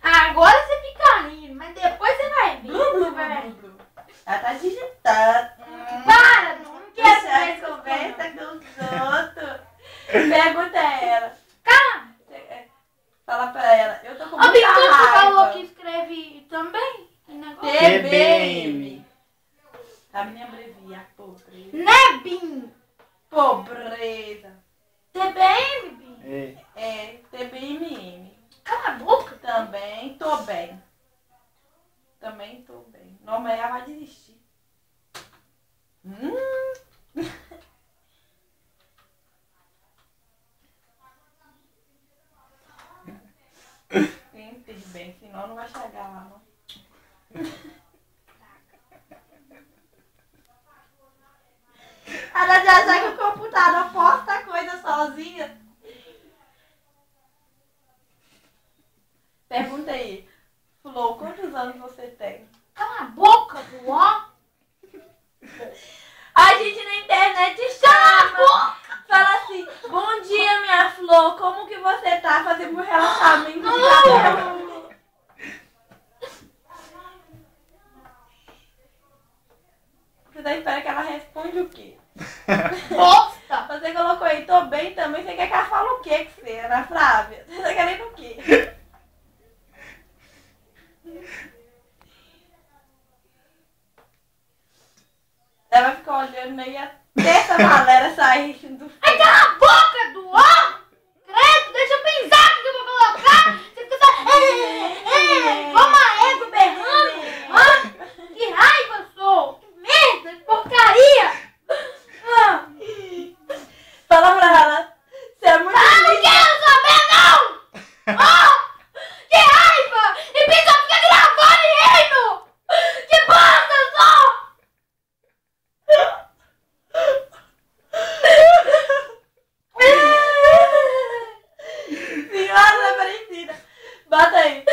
Agora você fica rindo, mas depois você vai ver. Blu, blu, blu. Ela tá digitando. Para, não quero Deixa ver a isso. conversa com os outros. Pergunta a ela. Calma. Fala pra ela. Eu tô com Ô, muita Victor, você raiva. falou que escreve também? Que negócio? TBM. Tá me abrevia. Pobreza. Né, Bim? Pobreza. TBM, Bim? É, TBMM. Cala a boca. Também tô bem. Também tô bem. Não, mas ela vai desistir. Entre bem, senão não vai chegar lá, não. Ela já sabe que o computador posta coisa sozinha. Pergunta aí. Flor, quantos anos você tem? Cala a boca, Luó. A gente na internet chama. Fala assim, bom dia, minha Flor. Como que você tá? Fazendo um relaxamento de cabelo. Você tá esperando que ela responde o quê? Bosta. Você colocou aí, tô bem também. Você quer que ela fale o quê que você, Ana Flávia? Você tá querendo o quê? Ela vai ficar olhando aí até essa galera sair do... Ai, cala a boca, Luó. Credo, deixa eu pensar o que eu vou colocar. Você fica só... Como a égua berrando. Hã? Que raiva eu sou. Que merda, que porcaria. Fala pra ela. Você é muito Não quero saber, não. Que raiva. E pensa fica gravando e rindo. Que bosta eu sou. Senhora Aparecida. Bota aí.